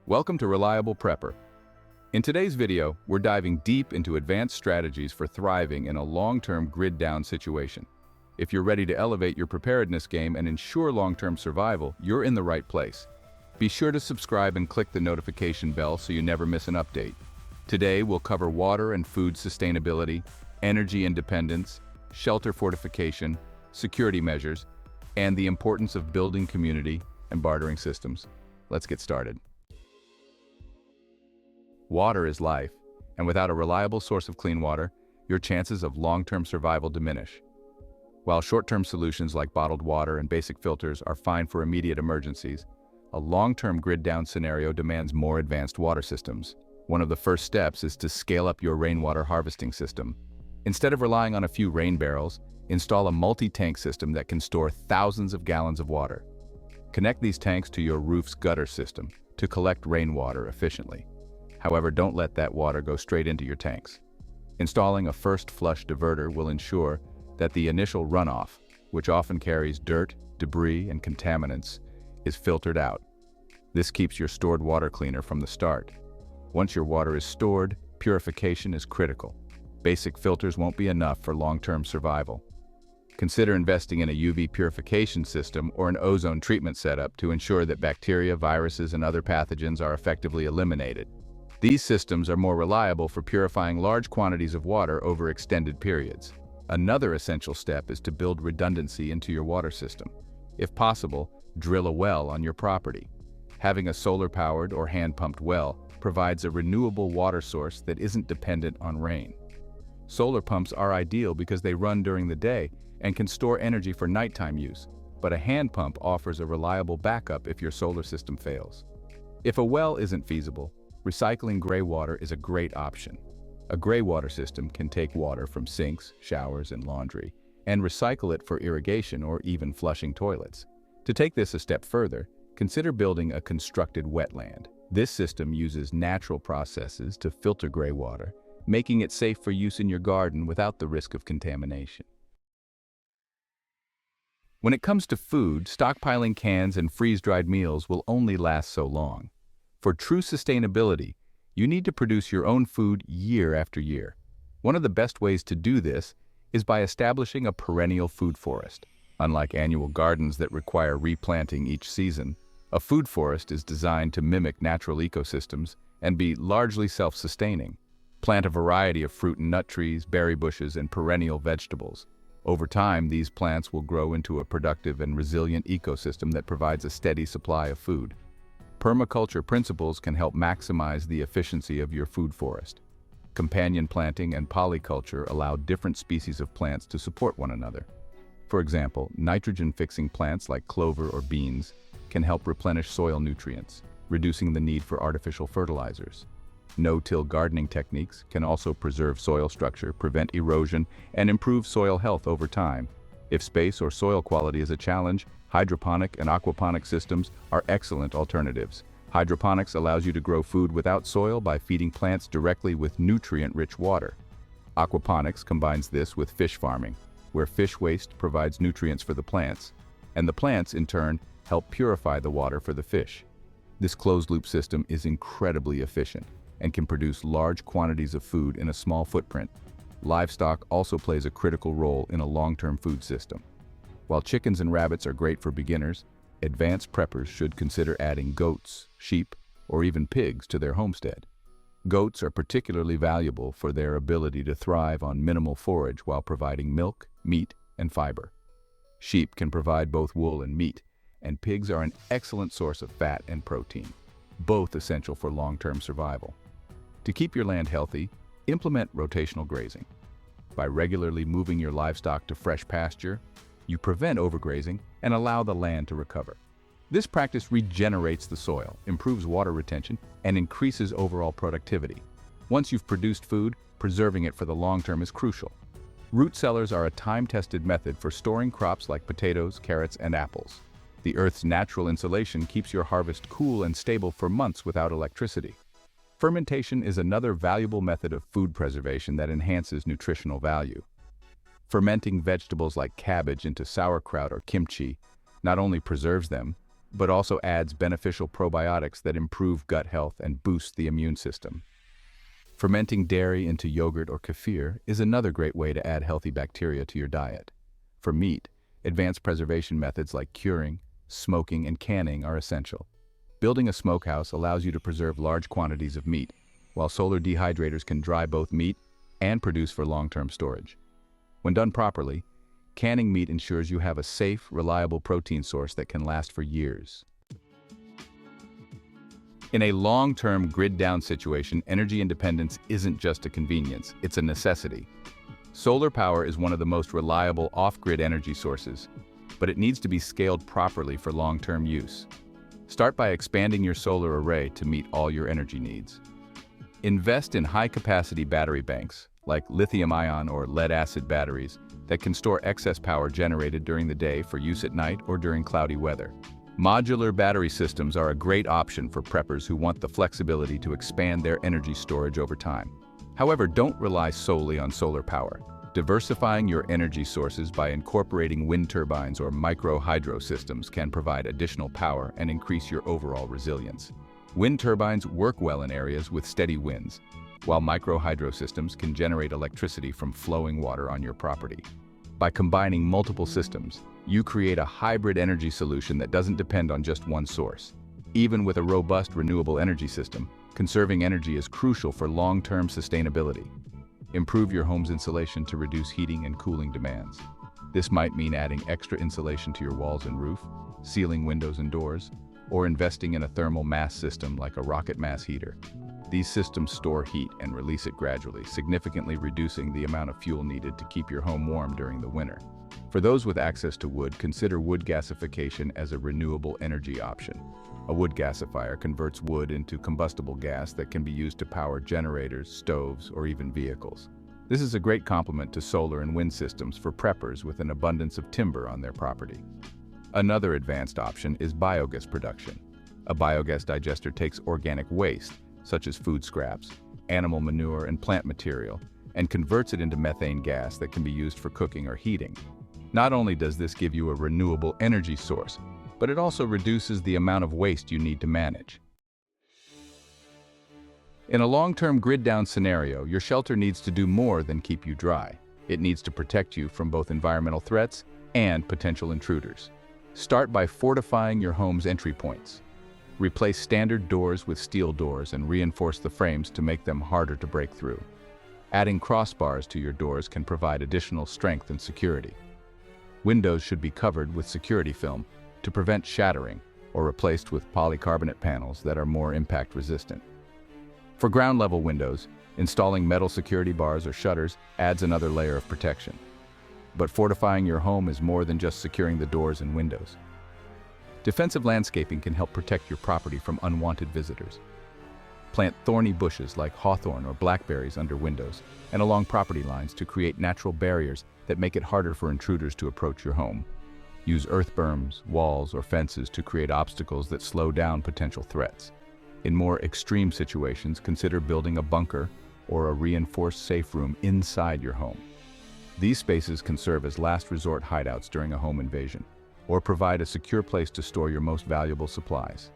Welcome to Reliable Prepper. In today's video, we're diving deep into advanced strategies for thriving in a long-term grid-down situation. If you're ready to elevate your preparedness game and ensure long-term survival, you're in the right place. Be sure to subscribe and click the notification bell so you never miss an update. Today, we'll cover water and food sustainability, energy independence, shelter fortification, security measures, and the importance of building community and bartering systems. Let's get started. Water is life, and without a reliable source of clean water, your chances of long-term survival diminish. While short-term solutions like bottled water and basic filters are fine for immediate emergencies, a long-term grid-down scenario demands more advanced water systems. One of the first steps is to scale up your rainwater harvesting system. Instead of relying on a few rain barrels, install a multi-tank system that can store thousands of gallons of water. Connect these tanks to your roof's gutter system to collect rainwater efficiently. However, don't let that water go straight into your tanks. Installing a first flush diverter will ensure that the initial runoff, which often carries dirt, debris, and contaminants, is filtered out. This keeps your stored water cleaner from the start. Once your water is stored, purification is critical. Basic filters won't be enough for long-term survival. Consider investing in a UV purification system or an ozone treatment setup to ensure that bacteria, viruses, and other pathogens are effectively eliminated. These systems are more reliable for purifying large quantities of water over extended periods. Another essential step is to build redundancy into your water system. If possible, drill a well on your property. Having a solar-powered or hand-pumped well provides a renewable water source that isn't dependent on rain. Solar pumps are ideal because they run during the day and can store energy for nighttime use, but a hand pump offers a reliable backup if your solar system fails. If a well isn't feasible, recycling gray water is a great option. A gray water system can take water from sinks, showers, and laundry, and recycle it for irrigation or even flushing toilets. To take this a step further, consider building a constructed wetland. This system uses natural processes to filter gray water, making it safe for use in your garden without the risk of contamination. When it comes to food, stockpiling cans and freeze-dried meals will only last so long. For true sustainability, you need to produce your own food year after year. One of the best ways to do this is by establishing a perennial food forest. Unlike annual gardens that require replanting each season, a food forest is designed to mimic natural ecosystems and be largely self-sustaining. Plant a variety of fruit and nut trees, berry bushes, and perennial vegetables. Over time, these plants will grow into a productive and resilient ecosystem that provides a steady supply of food. Permaculture principles can help maximize the efficiency of your food forest. Companion planting and polyculture allow different species of plants to support one another. For example, nitrogen-fixing plants like clover or beans can help replenish soil nutrients, reducing the need for artificial fertilizers. No-till gardening techniques can also preserve soil structure, prevent erosion, and improve soil health over time. If space or soil quality is a challenge, hydroponic and aquaponic systems are excellent alternatives. Hydroponics allows you to grow food without soil by feeding plants directly with nutrient-rich water. Aquaponics combines this with fish farming, where fish waste provides nutrients for the plants, and the plants, in turn, help purify the water for the fish. This closed-loop system is incredibly efficient and can produce large quantities of food in a small footprint. Livestock also plays a critical role in a long-term food system. While chickens and rabbits are great for beginners, advanced preppers should consider adding goats, sheep, or even pigs to their homestead. Goats are particularly valuable for their ability to thrive on minimal forage while providing milk, meat, and fiber. Sheep can provide both wool and meat, and pigs are an excellent source of fat and protein, both essential for long-term survival. To keep your land healthy, implement rotational grazing. By regularly moving your livestock to fresh pasture, you prevent overgrazing and allow the land to recover. This practice regenerates the soil, improves water retention, and increases overall productivity. Once you've produced food, preserving it for the long term is crucial. Root cellars are a time-tested method for storing crops like potatoes, carrots, and apples. The Earth's natural insulation keeps your harvest cool and stable for months without electricity. Fermentation is another valuable method of food preservation that enhances nutritional value. Fermenting vegetables like cabbage into sauerkraut or kimchi not only preserves them, but also adds beneficial probiotics that improve gut health and boost the immune system. Fermenting dairy into yogurt or kefir is another great way to add healthy bacteria to your diet. For meat, advanced preservation methods like curing, smoking, and canning are essential. Building a smokehouse allows you to preserve large quantities of meat, while solar dehydrators can dry both meat and produce for long-term storage. When done properly, canning meat ensures you have a safe, reliable protein source that can last for years. In a long-term grid-down situation, energy independence isn't just a convenience, it's a necessity. Solar power is one of the most reliable off-grid energy sources, but it needs to be scaled properly for long-term use. Start by expanding your solar array to meet all your energy needs. Invest in high-capacity battery banks, like lithium-ion or lead-acid batteries, that can store excess power generated during the day for use at night or during cloudy weather. Modular battery systems are a great option for preppers who want the flexibility to expand their energy storage over time. However, don't rely solely on solar power. Diversifying your energy sources by incorporating wind turbines or micro-hydro systems can provide additional power and increase your overall resilience. Wind turbines work well in areas with steady winds, while micro-hydro systems can generate electricity from flowing water on your property. By combining multiple systems, you create a hybrid energy solution that doesn't depend on just one source. Even with a robust renewable energy system, conserving energy is crucial for long-term sustainability. Improve your home's insulation to reduce heating and cooling demands. This might mean adding extra insulation to your walls and roof, sealing windows and doors, or investing in a thermal mass system like a rocket mass heater. These systems store heat and release it gradually, significantly reducing the amount of fuel needed to keep your home warm during the winter. For those with access to wood, consider wood gasification as a renewable energy option. A wood gasifier converts wood into combustible gas that can be used to power generators, stoves, or even vehicles. This is a great complement to solar and wind systems for preppers with an abundance of timber on their property. Another advanced option is biogas production. A biogas digester takes organic waste, such as food scraps, animal manure, and plant material, and converts it into methane gas that can be used for cooking or heating. Not only does this give you a renewable energy source, but it also reduces the amount of waste you need to manage. In a long-term grid-down scenario, your shelter needs to do more than keep you dry. It needs to protect you from both environmental threats and potential intruders. Start by fortifying your home's entry points. Replace standard doors with steel doors and reinforce the frames to make them harder to break through. Adding crossbars to your doors can provide additional strength and security. Windows should be covered with security film to prevent shattering or replaced with polycarbonate panels that are more impact resistant. For ground-level windows, installing metal security bars or shutters adds another layer of protection. But fortifying your home is more than just securing the doors and windows. Defensive landscaping can help protect your property from unwanted visitors. Plant thorny bushes like hawthorn or blackberries under windows and along property lines to create natural barriers that make it harder for intruders to approach your home. Use earth berms, walls, or fences to create obstacles that slow down potential threats. In more extreme situations, consider building a bunker or a reinforced safe room inside your home. These spaces can serve as last resort hideouts during a home invasion, or provide a secure place to store your most valuable supplies.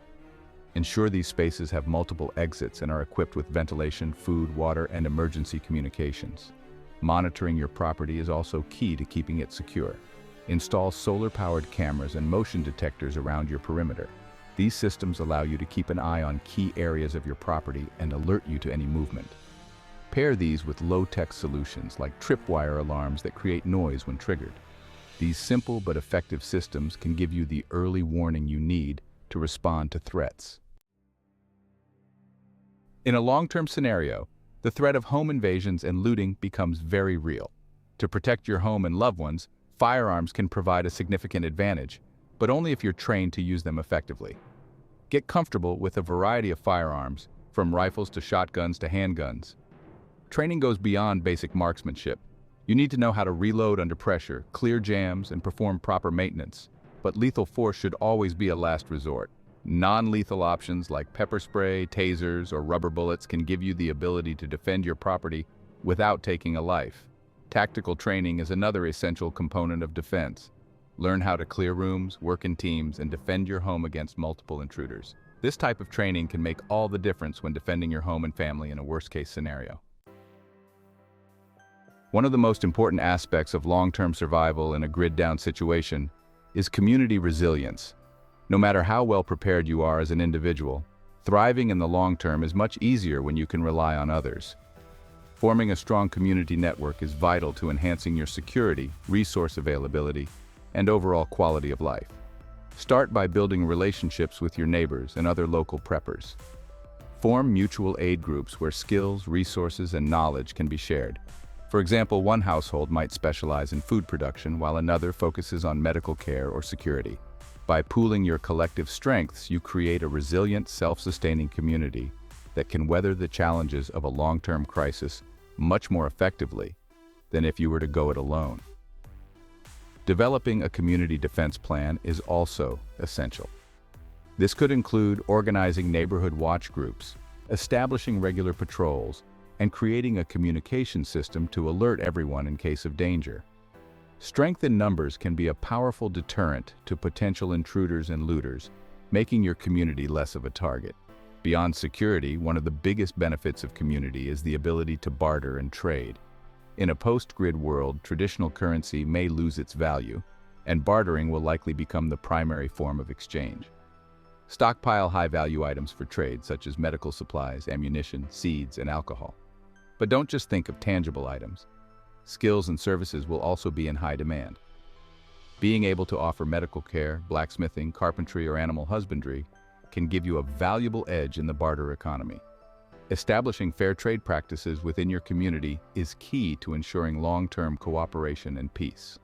Ensure these spaces have multiple exits and are equipped with ventilation, food, water, and emergency communications. Monitoring your property is also key to keeping it secure. Install solar-powered cameras and motion detectors around your perimeter. These systems allow you to keep an eye on key areas of your property and alert you to any movement. Pair these with low-tech solutions like tripwire alarms that create noise when triggered. These simple but effective systems can give you the early warning you need to respond to threats. In a long-term scenario, the threat of home invasions and looting becomes very real. To protect your home and loved ones, firearms can provide a significant advantage, but only if you're trained to use them effectively. Get comfortable with a variety of firearms, from rifles to shotguns to handguns. Training goes beyond basic marksmanship. You need to know how to reload under pressure, clear jams, and perform proper maintenance, but lethal force should always be a last resort. Non-lethal options like pepper spray, tasers, or rubber bullets can give you the ability to defend your property without taking a life. Tactical training is another essential component of defense. Learn how to clear rooms, work in teams, and defend your home against multiple intruders. This type of training can make all the difference when defending your home and family in a worst-case scenario. One of the most important aspects of long-term survival in a grid-down situation is community resilience. No matter how well prepared you are as an individual, thriving in the long term is much easier when you can rely on others. Forming a strong community network is vital to enhancing your security, resource availability, and overall quality of life. Start by building relationships with your neighbors and other local preppers. Form mutual aid groups where skills, resources, and knowledge can be shared. For example, one household might specialize in food production while another focuses on medical care or security. By pooling your collective strengths, you create a resilient, self-sustaining community that can weather the challenges of a long-term crisis much more effectively than if you were to go it alone. Developing a community defense plan is also essential. This could include organizing neighborhood watch groups, establishing regular patrols, and creating a communication system to alert everyone in case of danger. Strength in numbers can be a powerful deterrent to potential intruders and looters, making your community less of a target. Beyond security, one of the biggest benefits of community is the ability to barter and trade. In a post-grid world, traditional currency may lose its value, and bartering will likely become the primary form of exchange. Stockpile high-value items for trade, such as medical supplies, ammunition, seeds, and alcohol. But don't just think of tangible items. Skills and services will also be in high demand. Being able to offer medical care, blacksmithing, carpentry, or animal husbandry can give you a valuable edge in the barter economy. Establishing fair trade practices within your community is key to ensuring long-term cooperation and peace.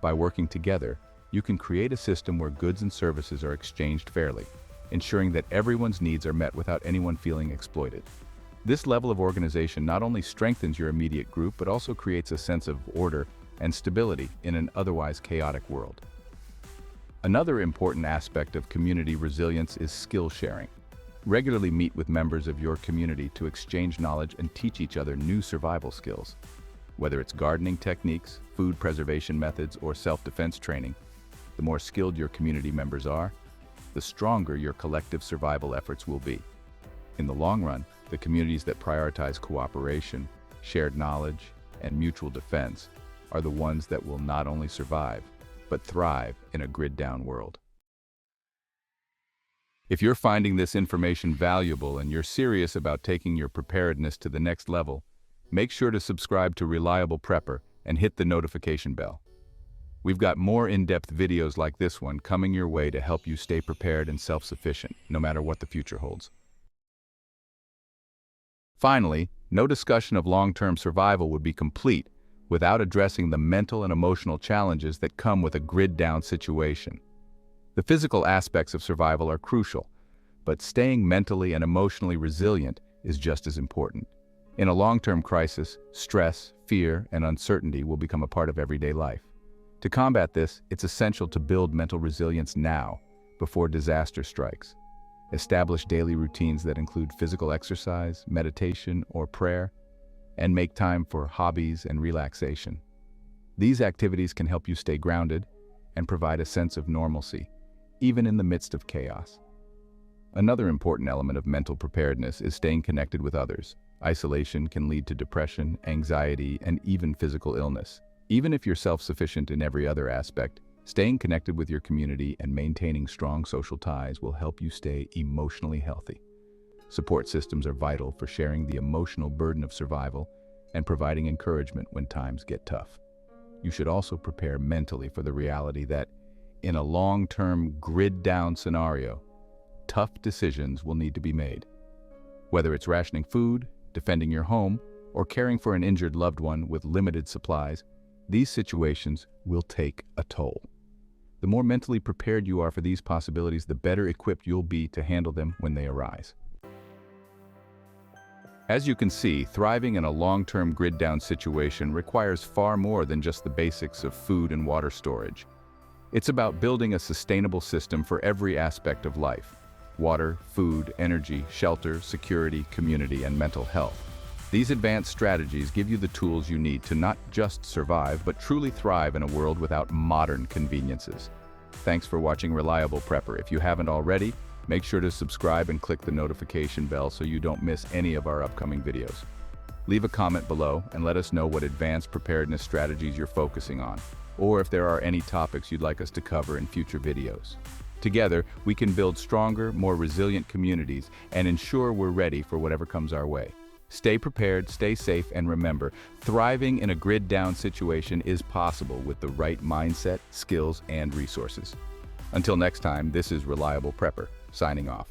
By working together, you can create a system where goods and services are exchanged fairly, ensuring that everyone's needs are met without anyone feeling exploited. This level of organization not only strengthens your immediate group, but also creates a sense of order and stability in an otherwise chaotic world. Another important aspect of community resilience is skill sharing. Regularly meet with members of your community to exchange knowledge and teach each other new survival skills. Whether it's gardening techniques, food preservation methods, or self-defense training, the more skilled your community members are, the stronger your collective survival efforts will be. In the long run, the communities that prioritize cooperation, shared knowledge, and mutual defense are the ones that will not only survive, but thrive in a grid-down world. If you're finding this information valuable and you're serious about taking your preparedness to the next level, make sure to subscribe to Reliable Prepper and hit the notification bell. We've got more in-depth videos like this one coming your way to help you stay prepared and self-sufficient, no matter what the future holds. Finally, no discussion of long-term survival would be complete without addressing the mental and emotional challenges that come with a grid-down situation. The physical aspects of survival are crucial, but staying mentally and emotionally resilient is just as important. In a long-term crisis, stress, fear, and uncertainty will become a part of everyday life. To combat this, it's essential to build mental resilience now, before disaster strikes. Establish daily routines that include physical exercise, meditation, or prayer, and make time for hobbies and relaxation. These activities can help you stay grounded and provide a sense of normalcy, even in the midst of chaos. Another important element of mental preparedness is staying connected with others. Isolation can lead to depression, anxiety, and even physical illness. Even if you're self-sufficient in every other aspect, staying connected with your community and maintaining strong social ties will help you stay emotionally healthy. Support systems are vital for sharing the emotional burden of survival and providing encouragement when times get tough. You should also prepare mentally for the reality that, in a long-term grid-down scenario, tough decisions will need to be made. Whether it's rationing food, defending your home, or caring for an injured loved one with limited supplies, these situations will take a toll. The more mentally prepared you are for these possibilities, the better equipped you'll be to handle them when they arise. As you can see, thriving in a long-term grid-down situation requires far more than just the basics of food and water storage. It's about building a sustainable system for every aspect of life: water, food, energy, shelter, security, community, and mental health. These advanced strategies give you the tools you need to not just survive, but truly thrive in a world without modern conveniences. Thanks for watching Reliable Prepper. If you haven't already, make sure to subscribe and click the notification bell so you don't miss any of our upcoming videos. Leave a comment below and let us know what advanced preparedness strategies you're focusing on, or if there are any topics you'd like us to cover in future videos. Together, we can build stronger, more resilient communities and ensure we're ready for whatever comes our way. Stay prepared, stay safe, and remember, thriving in a grid-down situation is possible with the right mindset, skills, and resources. Until next time, this is Reliable Prepper, signing off.